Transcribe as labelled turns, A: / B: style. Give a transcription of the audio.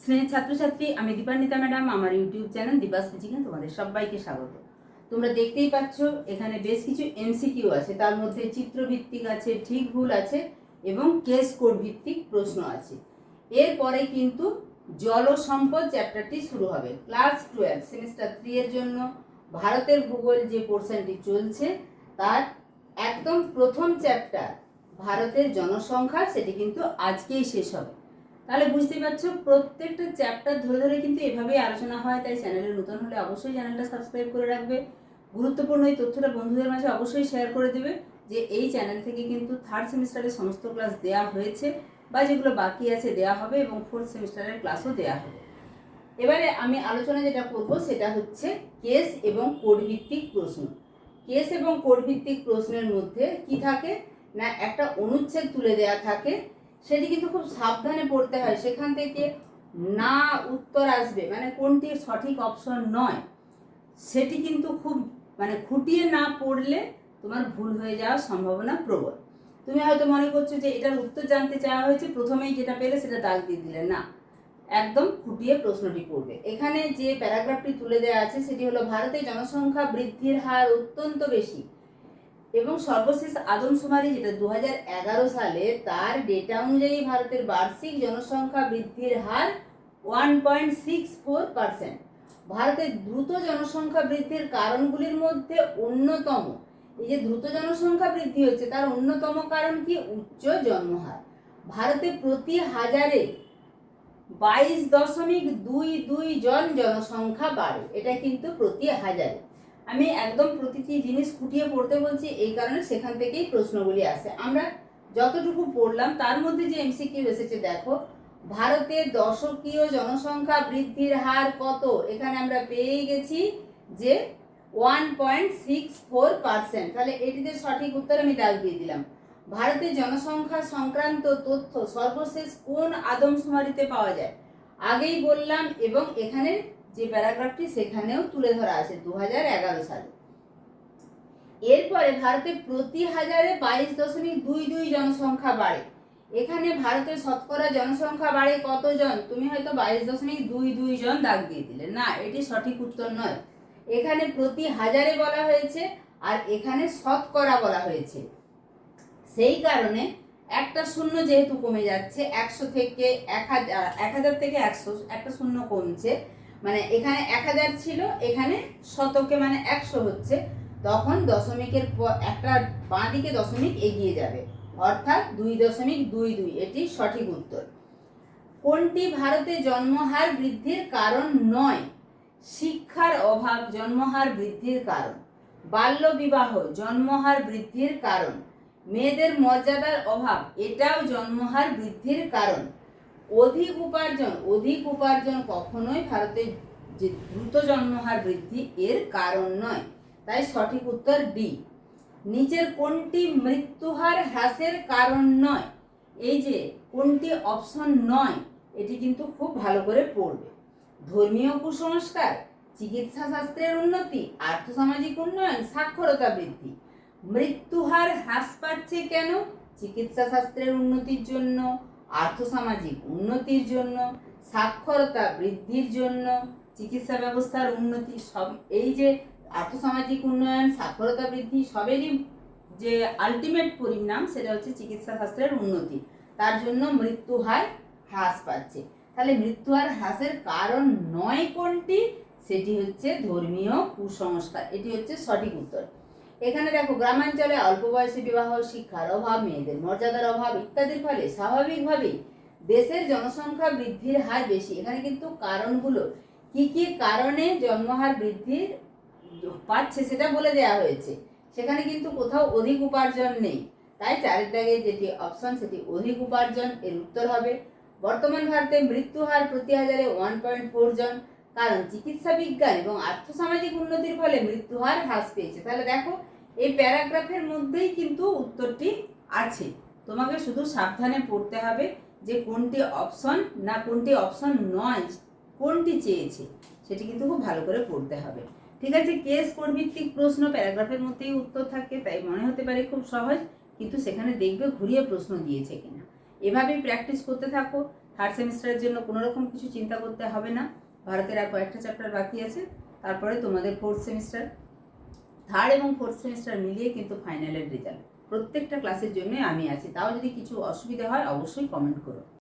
A: স্নেহের ছাত্রছাত্রী, আমি দীপান্বিতা ম্যাডাম। আমার ইউটিউব চ্যানেল দীপাস টিচিংয়ে তোমাদের সবাইকে স্বাগত। তোমরা দেখতেই পাচ্ছ এখানে বেশ কিছু এমসিকিউ আছে, তার মধ্যে চিত্রভিত্তিক আছে, ঠিক ভুল আছে এবং কেস কোড ভিত্তিক প্রশ্ন আছে। এরপরে কিন্তু জল সম্পদ চ্যাপ্টারটি শুরু হবে। ক্লাস 12 সেমিস্টার 3 এর জন্য ভারতের ভূগোল যে পোর্শনটি চলছে তার একদম প্রথম চ্যাপ্টার ভারতের জনসংখ্যা, সেটি কিন্তু আজকেই শেষ হবে। তাহলে বুঝতেই পারছো প্রত্যেকটা চ্যাপ্টার ধরে ধরে কিন্তু এভাবেই আলোচনা হয়। তাই চ্যানেলে নতুন হলে অবশ্যই চ্যানেলটা সাবস্ক্রাইব করে রাখবে। গুরুত্বপূর্ণ এই তথ্যটা বন্ধুদের মাঝে অবশ্যই শেয়ার করে দেবে যে এই চ্যানেল থেকে কিন্তু থার্ড সেমিস্টারের সমস্ত ক্লাস দেওয়া হয়েছে বা যেগুলো বাকি আছে দেওয়া হবে এবং ফোর্থ সেমিস্টারের ক্লাসও দেওয়া হবে। এবারে আমি আলোচনা যেটা করব সেটা হচ্ছে কেস এবং কোড ভিত্তিক প্রশ্ন। কেস এবং কোড ভিত্তিক প্রশ্নের মধ্যে কি থাকে না, একটা অনুচ্ছেদ তুলে দেয়া থাকে, সেটি কিন্তু খুব সাবধানে পড়তে হয়। সেখান থেকে না উত্তর আসবে, মানে কোনটি সঠিক অপশন নয় সেটি কিন্তু খুব খুঁটিয়ে না পড়লে তোমার ভুল হয়ে যাওয়ার সম্ভাবনা প্রবল। তুমি হয়তো মনে করছো যে এটার উত্তর জানতে চাওয়া হয়েছে, প্রথমেই যেটা পেলে সেটা দাগ দিয়ে দিলে, না, একদম খুঁটিয়ে প্রশ্নটি পড়বে। এখানে যে প্যারাগ্রাফটি তুলে দেওয়া আছে সেটি হলো ভারতের জনসংখ্যা বৃদ্ধির হার অত্যন্ত বেশি এবং সর্বশেষ আদমশুমারি যেটা 2011 সালে, তার ডেটা অনুযায়ী ভারতের বার্ষিক জনসংখ্যা বৃদ্ধির হার 1.64%। ভারতের দ্রুত জনসংখ্যা বৃদ্ধির কারণগুলির মধ্যে অন্যতম, এই যে দ্রুত জনসংখ্যা বৃদ্ধি হচ্ছে তার অন্যতম কারণ কি, উচ্চ জন্মহার। ভারতে প্রতি হাজারে 22.22 জন জনসংখ্যা বাড়ে, এটা কিন্তু প্রতি হাজারে। আমি একদম প্রতিটি জিনিস খুঁটিয়ে পড়তে বলছি এই কারণে সেখান থেকেই প্রশ্নগুলি আসে। আমরা যতটুকু পড়লাম তার মধ্যে যে এমসিকিউ এসেছে দেখো, ভারতের দশকীয় জনসংখ্যা বৃদ্ধির হার কত, এখানে আমরা পেয়ে গেছি যে 1.64%। তাহলে এটিতে সঠিক উত্তর আমি দাগ দিয়ে দিলাম। ভারতের জনসংখ্যা সংক্রান্ত তথ্য সর্বশেষ কোন আদমশুমারিতে পাওয়া যায়, আগেই বললাম, এবং এখানে যে প্যারাগ্রাফটি সেখানেও তুলে ধরা আছে 2011 সালে। এরপরে ভারতে প্রতি হাজারে 22.22 জনসংখ্যা বাড়ে। এখানে ভারতের শতকরা জনসংখ্যা বাড়ে কতজন, তুমি হয়তো 22.22 জন দাগ দিয়ে দিলে, না, এটি সঠিক উত্তর নয়। এখানে প্রতি হাজারে বলা হয়েছে আর এখানে শতকরা বলা হয়েছে। সেই কারণে একটা শূন্য যেহেতু কমে যাচ্ছে, 100 থেকে 1000 থেকে 100 একটা শূন্য কমছে, মানে এখানে 1000 ছিল, এখানে শতকে 100 হচ্ছে, তখন দশমিকের একটা বাঁ দিকে দশমিক এগিয়ে যাবে, অর্থাৎ 2.22। এটি সঠিক উত্তর। কোনটি ভারতে জন্মহার বৃদ্ধির কারণ নয়? শিক্ষার অভাব জন্মহার বৃদ্ধির কারণ, বাল্য বিবাহ জন্মহার বৃদ্ধির কারণ, মেয়েদের মর্যাদার অভাব এটাও জন্মহার বৃদ্ধির কারণ, অধিক উপার্জন কখনোই ভারতের যে দ্রুত জন্মহার বৃদ্ধি এর কারণ নয়। তাই সঠিক উত্তর ডি। নিচের কোনটি মৃত্যুহার হ্রাসের কারণ নয়, এই যে কোনটি অপশন নয় এটি কিন্তু খুব ভালো করে পড়বে। ধর্মীয় কুসংস্কার, চিকিৎসা শাস্ত্রের উন্নতি, আর্থসামাজিক উন্নয়ন, সাক্ষরতা বৃদ্ধি। মৃত্যুহার হ্রাস পাচ্ছে কেন? চিকিৎসা শাস্ত্রের উন্নতির জন্য, আর্থসামাজিক উন্নতির জন্য, সাক্ষরতা বৃদ্ধির জন্য, চিকিৎসা ব্যবস্থার উন্নতি, সব এই যে আর্থসামাজিক উন্নয়ন, সাক্ষরতা বৃদ্ধি, সবেরই যে আলটিমেট পরিণাম সেটা হচ্ছে চিকিৎসা শাস্ত্রের উন্নতি, তার জন্য মৃত্যুহার হ্রাস পাচ্ছে। তাহলে মৃত্যুহার হ্রাসের কারণ নয় কোনটি, সেটি হচ্ছে ধর্মীয় কুসংস্কার, এটি হচ্ছে সঠিক উত্তর। এখানে দেখো, গ্রামাঞ্চলে অল্প বয়সে বিবাহ, শিক্ষার অভাব, মেয়েদের মর্যাদার অভাব ইত্যাদির ফলে স্বাভাবিকভাবেই দেশের জনসংখ্যা বৃদ্ধির হার বেশি। এখানে কিন্তু কারণগুলো কি কি কারণে জন্মহার বৃদ্ধির পাচ্ছে সেটা বলে দেওয়া হয়েছে, সেখানে কিন্তু কোথাও অধিক উপার্জন নেই। তাই চারের দাগে যেটি অপশন সেটি অধিক উপার্জন, এর উত্তর হবে। বর্তমান ভারতে মৃত্যুহার প্রতি হাজারে 1.4 জন, কারণ চিকিৎসা বিজ্ঞান এবং আর্থসামাজিক উন্নতির ফলে মৃত্যুহার হ্রাস পেয়েছে। তাহলে দেখো, এই প্যারাগ্রাফের মধ্যেই কিন্তু উত্তরটি আছে, তোমাকে শুধু সাবধানে পড়তে হবে যে কোনটি অপশন না কোনটি অপশন নয়, কোনটি চেয়েছে সেটি কিন্তু খুব ভালো করে পড়তে হবে। ঠিক আছে, কেস কোড ভিত্তিক প্রশ্ন প্যারাগ্রাফের মধ্যেই উত্তর থাকে, তাই মনে হতে পারে খুব সহজ, কিন্তু সেখানে দেখবে ঘুরিয়ে প্রশ্ন দিয়েছে কিনা। এভাবেই প্র্যাকটিস করতে থাকো। থার্ড সেমিস্টারের জন্য কোনো রকম কিছু চিন্তা করতে হবে না। ভারতের আর কয়েকটা চ্যাপ্টার বাকি আছে, তারপরে তোমাদের ফোর্থ সেমিস্টার। থার্ড এবং ফোর্থ সেমিস্টার মিলিয়ে কিন্তু ফাইনালের রেজাল্ট। প্রত্যেকটা ক্লাসের জন্য আমি আছি। তাও যদি কিছু অসুবিধা হয় অবশ্যই কমেন্ট করো।